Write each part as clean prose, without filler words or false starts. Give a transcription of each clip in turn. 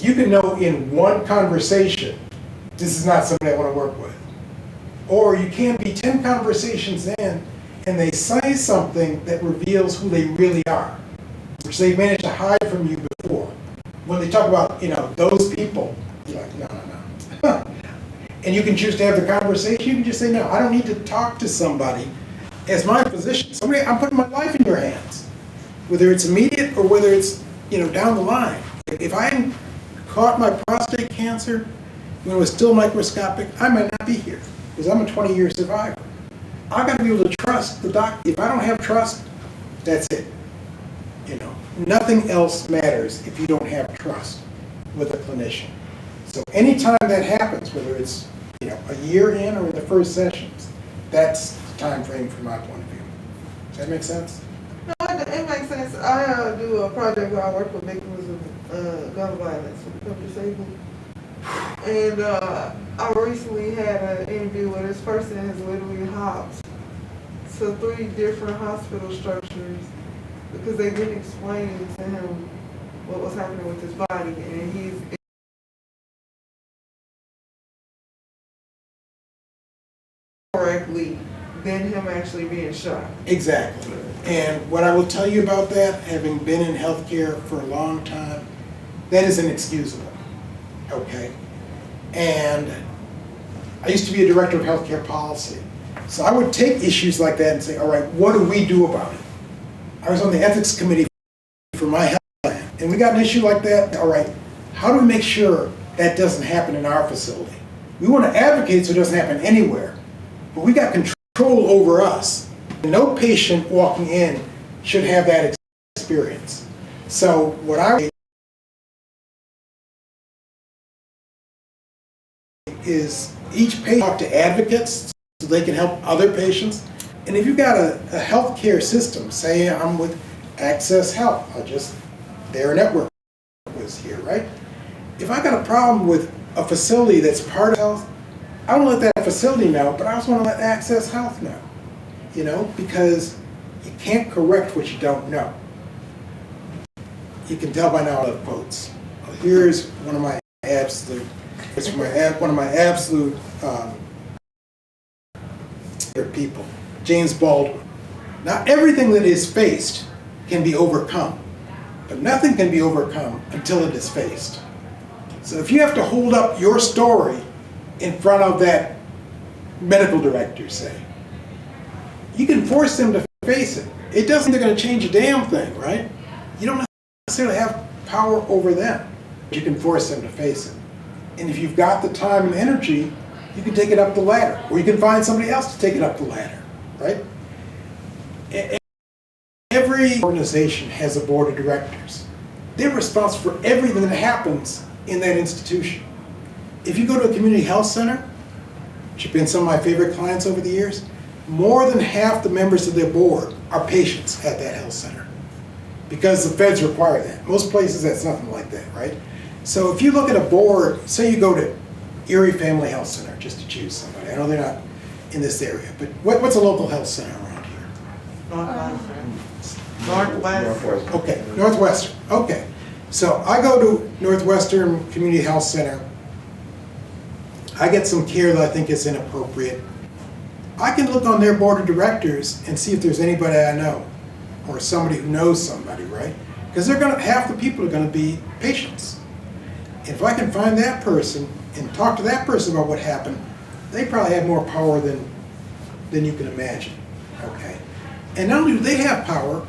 You can know in one conversation, this is not somebody I want to work with. Or you can be 10 conversations in, and they say something that reveals who they really are, which they managed to hide from you before. When they talk about, those people, you're like, no. And you can choose to have the conversation. You can just say, no, I don't need to talk to somebody as my physician. I'm putting my life in your hands, whether it's immediate or whether it's, down the line. If I hadn't caught my prostate cancer when it was still microscopic, I might not be here, because I'm a 20-year survivor. I've got to be able to trust the doctor. If I don't have trust, that's it. Nothing else matters if you don't have trust with a clinician. So anytime that happens, whether it's a year in or in the first sessions, that's the time frame from my point of view. Does that make sense? No, it makes sense. I do a project where I work with victims of gun violence who become disabled. And I recently had an interview where this person has literally hopped to 3 different hospital structures because they didn't explain to him what was happening with his body, and he's correctly than him actually being shot. Exactly. And what I will tell you about that, having been in healthcare for a long time, that is inexcusable. Okay? And I used to be a director of healthcare policy. So I would take issues like that and say, all right, what do we do about it? I was on the ethics committee for my health plan, and we got an issue like that. All right, how do we make sure that doesn't happen in our facility? We want to advocate so it doesn't happen anywhere, but we got control over us. No patient walking in should have that experience. So what I is each patient talk to advocates so they can help other patients. And if you've got a healthcare system, say I'm with Access Health, their network was here, right? If I got a problem with a facility that's part of health, I want to let that facility know, but I also want to let Access Health know, because you can't correct what you don't know. You can tell by now the quotes. Here's one of my absolute favorite people, James Baldwin. Not everything that is faced can be overcome, but nothing can be overcome until it is faced. So if you have to hold up your story in front of that medical director, say, you can force them to face it. It doesn't mean they're going to change a damn thing, right? You don't necessarily have power over them, but you can force them to face it. And if you've got the time and energy, you can take it up the ladder, or you can find somebody else to take it up the ladder, right? Every organization has a board of directors. They're responsible for everything that happens in that institution. If you go to a community health center, which have been some of my favorite clients over the years, more than half the members of their board are patients at that health center, because the feds require that. Most places that's nothing like that, right? So if you look at a board, say you go to Erie Family Health Center, just to choose somebody. I know they're not in this area, but what's a local health center around here? Northwest. Okay, Northwestern. Okay, so I go to Northwestern Community Health Center. I get some care that I think is inappropriate. I can look on their board of directors and see if there's anybody I know, or somebody who knows somebody, right? Because half the people are going to be patients. If I can find that person and talk to that person about what happened, they probably have more power than you can imagine, okay? And not only do they have power,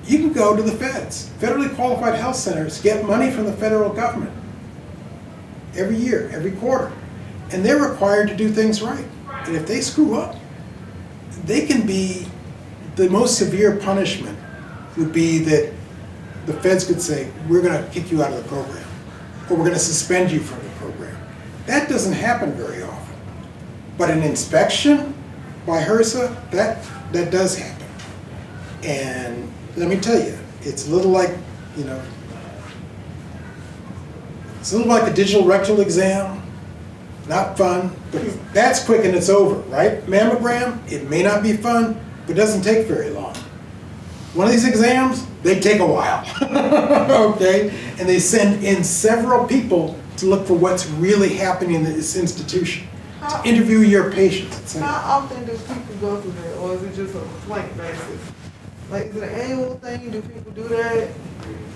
you can go to the feds. Federally qualified health centers get money from the federal government every year, every quarter, and they're required to do things right. And if they screw up, they can be, the most severe punishment would be that the feds could say, we're going to kick you out of the program, or we're going to suspend you from the program. That doesn't happen very often. But an inspection by HRSA, that does happen. And let me tell you, it's a little like, it's a little like a digital rectal exam. Not fun, but that's quick and it's over, right? Mammogram, it may not be fun, but it doesn't take very long. One of these exams, They take a while, okay? And they send in several people to look for what's really happening in this institution, to interview your patients, etc. How often do people go through that, or is it just a complaint basis? Like, is it an annual thing? Do people do that?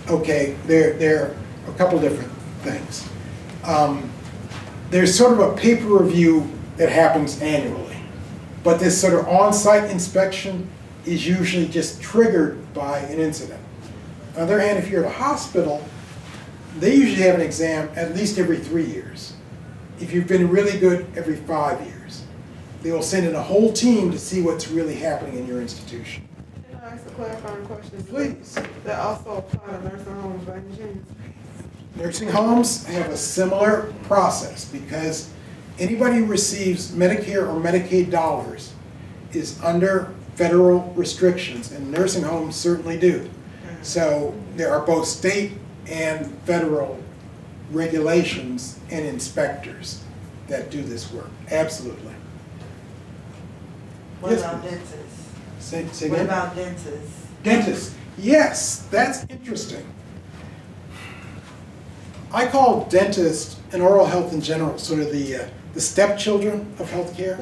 Okay, there are a couple different things. There's sort of a paper review that happens annually, but this sort of on-site inspection is usually just triggered by an incident. On the other hand, if you're at a hospital, they usually have an exam at least every 3 years. If you've been really good, every 5 years. They will send in a whole team to see what's really happening in your institution. Can I ask a clarifying question? Please. That also apply to nursing homes by any chance? Nursing homes have a similar process because anybody who receives Medicare or Medicaid dollars is under federal restrictions, and nursing homes certainly do. So there are both state and federal regulations and inspectors that do this work, absolutely. What Yes, about please. dentists? Say What again? about dentists? Dentists, yes, that's interesting. I call dentists and oral health in general sort of the stepchildren of healthcare.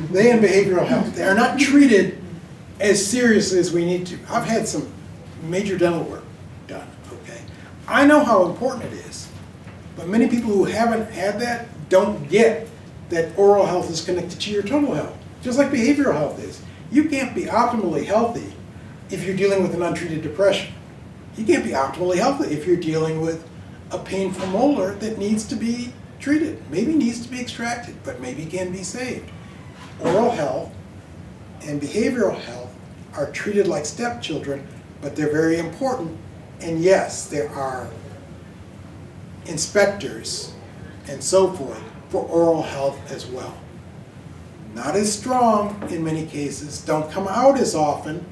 They and behavioral health, they are not treated as seriously as we need to. I've had some major dental work done, okay? I know how important it is, but many people who haven't had that don't get that oral health is connected to your total health, just like behavioral health is. You can't be optimally healthy if you're dealing with an untreated depression. You can't be optimally healthy if you're dealing with a painful molar that needs to be treated. Maybe needs to be extracted, but maybe can be saved. Oral health and behavioral health are treated like stepchildren, but they're very important. And yes, there are inspectors and so forth for oral health as well. Not as strong in many cases, don't come out as often.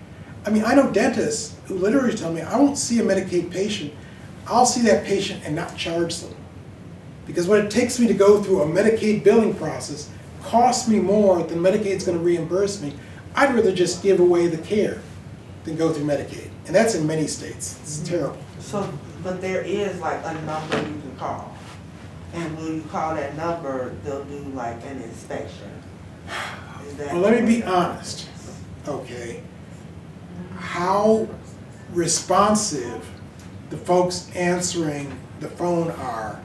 I mean, I know dentists who literally tell me, I won't see a Medicaid patient, I'll see that patient and not charge them. Because what it takes me to go through a Medicaid billing process costs me more than Medicaid's going to reimburse me. I'd rather just give away the care than go through Medicaid. And that's in many states. It's terrible. So, but there is like a number you can call. And when you call that number, they'll do like an inspection. Is that? Well, let me be honest, okay? How responsive the folks answering the phone are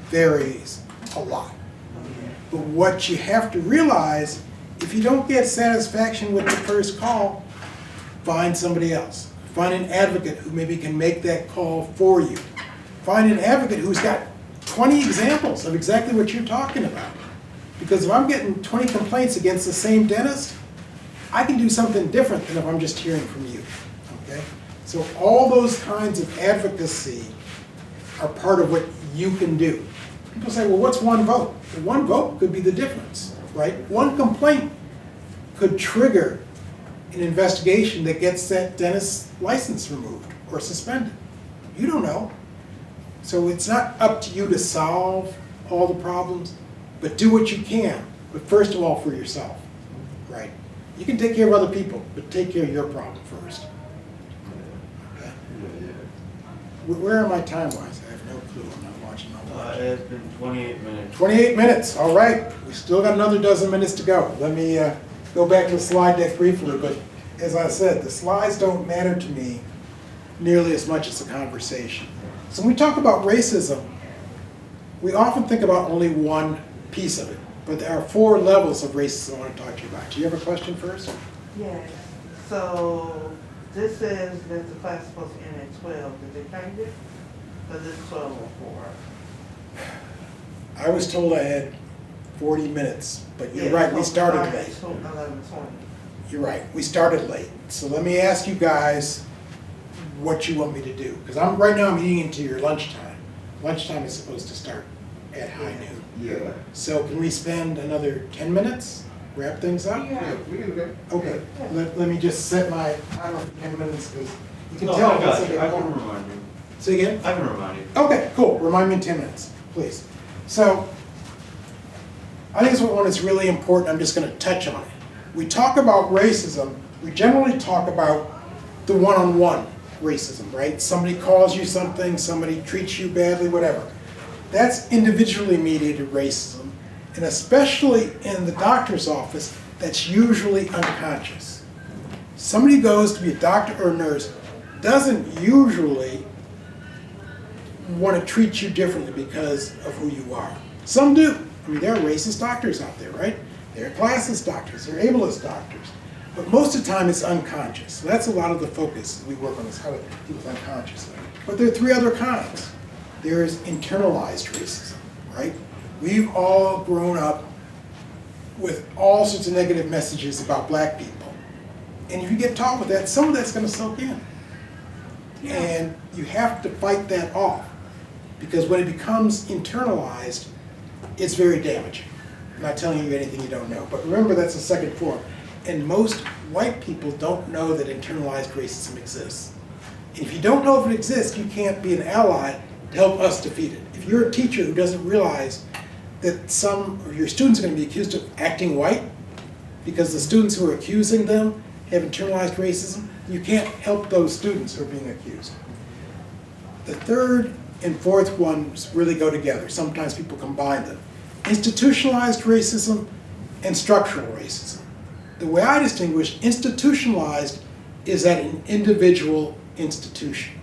varies a lot. But what you have to realize, if you don't get satisfaction with the first call, find somebody else. Find an advocate who maybe can make that call for you. Find an advocate who's got 20 examples of exactly what you're talking about. Because if I'm getting 20 complaints against the same dentist, I can do something different than if I'm just hearing from you, okay? So all those kinds of advocacy are part of what you can do. People say, well, what's one vote? Well, one vote could be the difference, right? One complaint could trigger an investigation that gets that dentist's license removed or suspended. You don't know. So it's not up to you to solve all the problems, but do what you can. But first of all, for yourself, right? You can take care of other people, but take care of your problem first. Okay? Where are my time-wise? I have no clue. I'm not watching my watch. It's been 28 minutes. 28 minutes, all right. We still got another dozen minutes to go. Let me go back to the slide deck briefly, but as I said, the slides don't matter to me nearly as much as the conversation. So when we talk about racism, we often think about only one piece of it, but there are 4 levels of racism I want to talk to you about. Do you have a question first? Yes. So this says that the class is supposed to end at 12. Did they change it? Because it's 12:04. I was told I had 40 minutes, but you're Yeah, right, we so started at late. 11:20. You're right, we started late. So let me ask you guys what you want me to do. Because right now I'm eating into your lunchtime. Lunchtime is supposed to start at high noon. Yeah. So can we spend another 10 minutes, wrap things up? Yeah. We can go. Okay, let me just set my timer for 10 minutes because you can No, tell. I got it's you. a I bit can long. remind you. Say again? I can remind you. Okay, cool. Remind me in 10 minutes, please. So, I think this one is really important. I'm just going to touch on it. We talk about racism. We generally talk about the one-on-one racism, right? Somebody calls you something, somebody treats you badly, whatever. That's individually mediated racism. And especially in the doctor's office, that's usually unconscious. Somebody goes to be a doctor or a nurse doesn't usually want to treat you differently because of who you are. Some do. I mean, there are racist doctors out there, right? There are classist doctors, there are ableist doctors. But most of the time it's unconscious. So that's a lot of the focus we work on, is how to deal with unconscious. But there are three other kinds. There's internalized racism, right? We've all grown up with all sorts of negative messages about black people. And if you get taught with that, some of that's going to soak in. Yeah. And you have to fight that off. Because when it becomes internalized, it's very damaging. I'm not telling you anything you don't know. But remember, that's the second form. And most white people don't know that internalized racism exists. And if you don't know if it exists, you can't be an ally to help us defeat it. If you're a teacher who doesn't realize that some of your students are going to be accused of acting white because the students who are accusing them have internalized racism, you can't help those students who are being accused. The third and fourth ones really go together. Sometimes people combine them. Institutionalized racism and structural racism. The way I distinguish institutionalized is at an individual institution.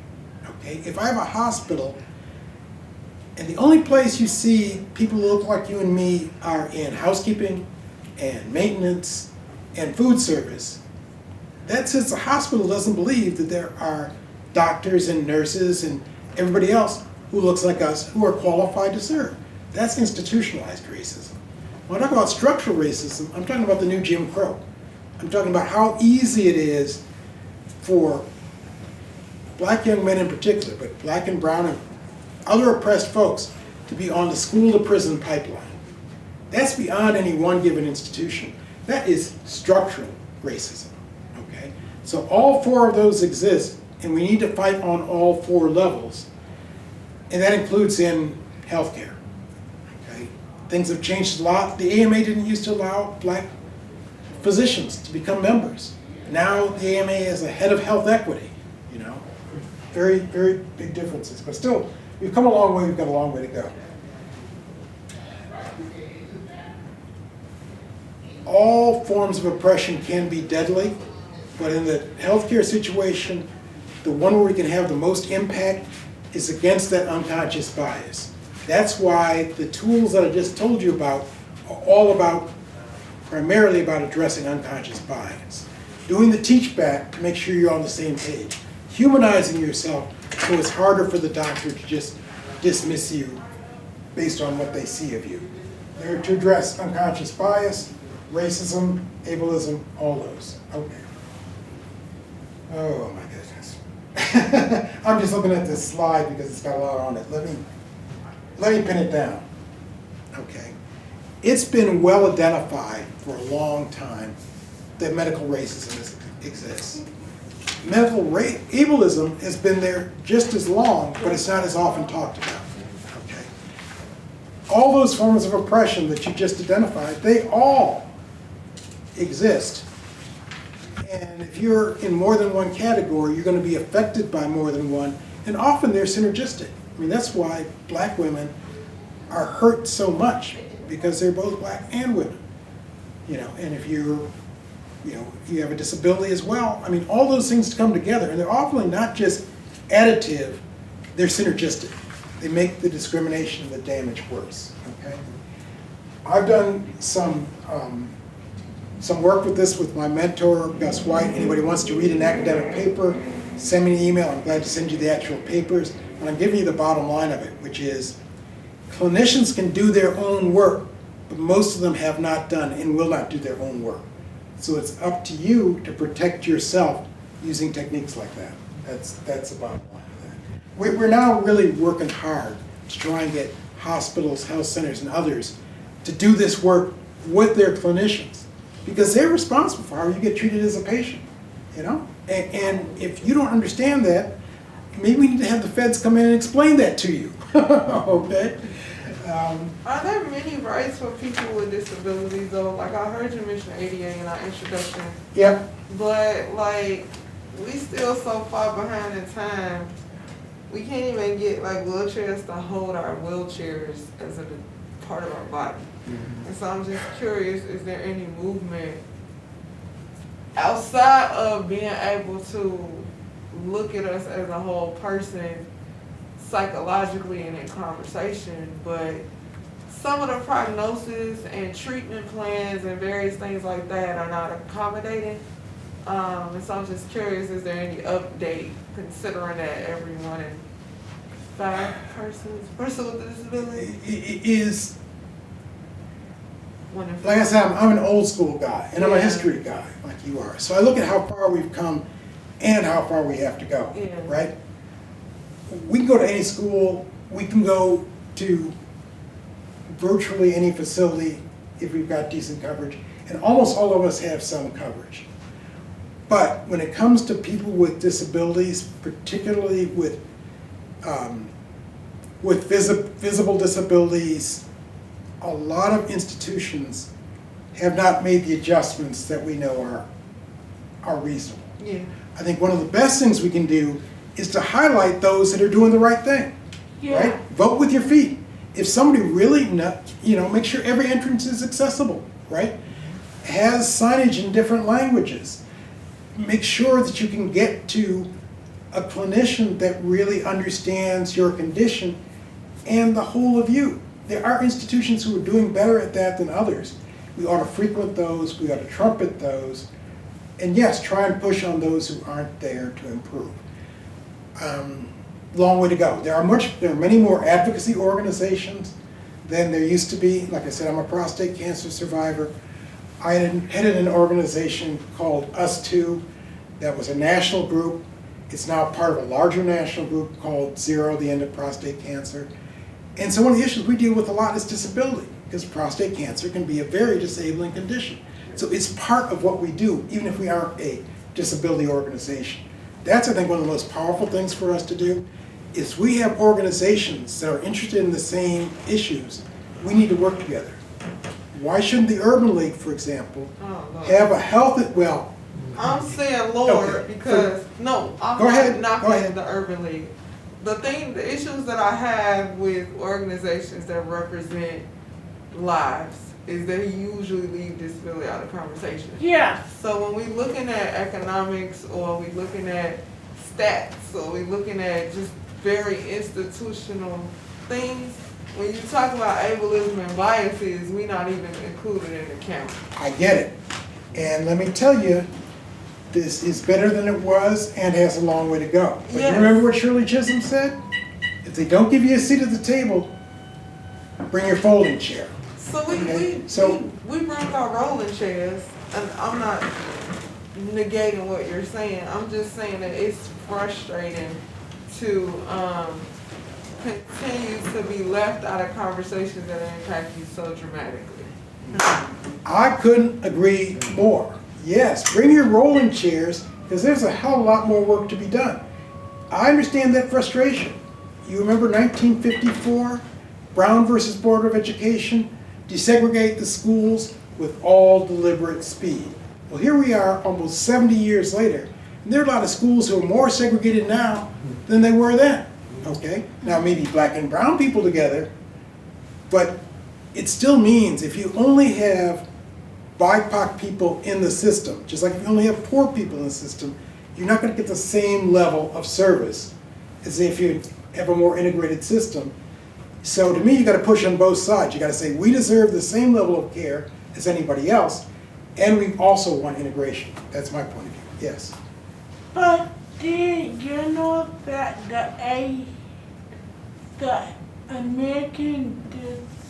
Okay? If I have a hospital and the only place you see people who look like you and me are in housekeeping and maintenance and food service, that says the hospital doesn't believe that there are doctors and nurses and everybody else who looks like us who are qualified to serve. That's institutionalized racism. When I talk about structural racism, I'm talking about the new Jim Crow. I'm talking about how easy it is for black young men in particular, but black and brown and other oppressed folks to be on the school to prison pipeline. That's beyond any one given institution. That is structural racism, okay? So all four of those exist, and we need to fight on all four levels, and that includes in healthcare, okay? Things have changed a lot. The AMA didn't used to allow black physicians to become members. Now the AMA is a head of health equity, you know? Very, very big differences, but still, we've come a long way, we've got a long way to go. All forms of oppression can be deadly, but in the healthcare situation, the one where we can have the most impact is against that unconscious bias. That's why the tools that I just told you about are all about, primarily about addressing unconscious bias. Doing the teach back to make sure you're on the same page. Humanizing yourself so it's harder for the doctor to just dismiss you based on what they see of you. They're to address unconscious bias, racism, ableism, all those. Okay. Oh my goodness. I'm just looking at this slide because it's got a lot on it. Let me pin it down. Okay. It's been well identified for a long time that medical racism exists. Medical ableism has been there just as long, but it's not as often talked about. Okay. All those forms of oppression that you just identified, they all exist. And if you're in more than one category, you're going to be affected by more than one, and often they're synergistic. I mean, that's why black women are hurt so much, because they're both black and women. You know, and if you have a disability as well, I mean, all those things come together, and they're often not just additive, they're synergistic. They make the discrimination and the damage worse, okay? I've done some work with this with my mentor, Gus White. Anybody wants to read an academic paper, send me an email. I'm glad to send you the actual papers. But I'm giving you the bottom line of it, which is clinicians can do their own work, but most of them have not done and will not do their own work. So it's up to you to protect yourself using techniques like that. That's the bottom line of that. We're now really working hard to try and get hospitals, health centers, and others to do this work with their clinicians, because they're responsible for how you get treated as a patient, you know? And if you don't understand that, maybe we need to have the feds come in and explain that to you, okay? Are there many rights for people with disabilities though? Like I heard you mention ADA in our introduction. Yep. But like, we still so far behind in time. We can't even get like wheelchairs to hold our wheelchairs as a part of our body. And so I'm just curious, is there any movement outside of being able to look at us as a whole person psychologically and in conversation, but some of the prognosis and treatment plans and various things like that are not accommodating. And so I'm just curious, is there any update considering that every 1 in 5 person with a disability? It is, 1 in 5. like I said, I'm an old school guy, and I'm a Yeah. history guy, like you are. So I look at how far we've come and how far we have to go, Yeah. right? We can go to any school, we can go to virtually any facility if we've got decent coverage, and almost all of us have some coverage. But when it comes to people with disabilities, particularly with visible disabilities, a lot of institutions have not made the adjustments that we know are reasonable. Yeah. I think one of the best things we can do is to highlight those that are doing the right thing, right? Vote with your feet. If somebody really, make sure every entrance is accessible, right? Has signage in different languages. Make sure that you can get to a clinician that really understands your condition and the whole of you. There are institutions who are doing better at that than others. We ought to frequent those, we ought to trumpet those, and yes, try and push on those who aren't there to improve. Long way to go. There are many more advocacy organizations than there used to be. Like I said, I'm a prostate cancer survivor. I headed an organization called Us Too that was a national group. It's now part of a larger national group called Zero, the End of Prostate Cancer. And so one of the issues we deal with a lot is disability, because prostate cancer can be a very disabling condition. So it's part of what we do, even if we aren't a disability organization. That's, I think, one of the most powerful things for us to do, is we have organizations that are interested in the same issues. We need to work together. Why shouldn't the Urban League, for example, have a health, I'm saying Lord Okay. because, no, I'm Go ahead. not Go knocking ahead. the Urban League. The issues that I have with organizations that represent lives is they usually leave disability out of conversation. Yes. So when we looking at economics, or we looking at stats, or we looking at just very institutional things, when you talk about ableism and biases, we not even included in the count. I get it. And let me tell you, this is better than it was and has a long way to go. But Yes. you remember what Shirley Chisholm said? If they don't give you a seat at the table, bring your folding chair. So Okay, so- we brought our rolling chairs, and I'm not negating what you're saying. I'm just saying that it's frustrating to continue to be left out of conversations that impact you so dramatically. I couldn't agree more. Yes, bring your rolling chairs, because there's a hell of a lot more work to be done. I understand that frustration. You remember 1954, Brown versus Board of Education, desegregate the schools with all deliberate speed. Well, here we are almost 70 years later, and there are a lot of schools who are more segregated now than they were then. Okay, now maybe black and brown people together, but it still means if you only have BIPOC people in the system, just like if you only have poor people in the system, you're not going to get the same level of service as if you have a more integrated system. So to me, you got to push on both sides. You got to say we deserve the same level of care as anybody else, and we also want integration. That's my point of view. Yes. But did you know that the American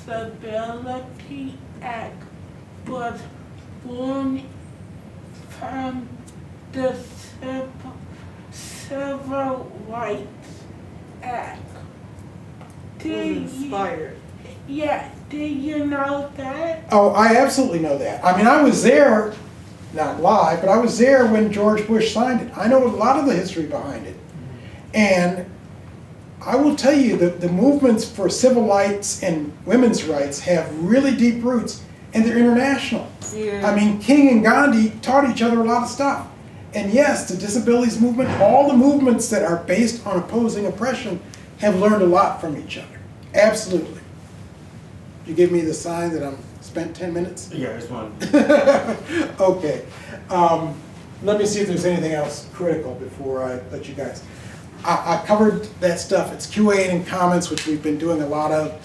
Disability Act was born from the Civil Rights Act? It was inspired. Yeah, did you know that? Oh, I absolutely know that. I mean, I was there, not live, but I was there when George Bush signed it. I know a lot of the history behind it. And I will tell you that the movements for civil rights and women's rights have really deep roots, and they're international. Yeah. I mean, King and Gandhi taught each other a lot of stuff. And yes, the disabilities movement, all the movements that are based on opposing oppression have learned a lot from each other. Absolutely. You give me the sign that I'm spent 10 minutes? Yeah, it's one. Okay. Let me see if there's anything else critical before I let you guys. I covered that stuff. It's QA and comments, which we've been doing a lot of.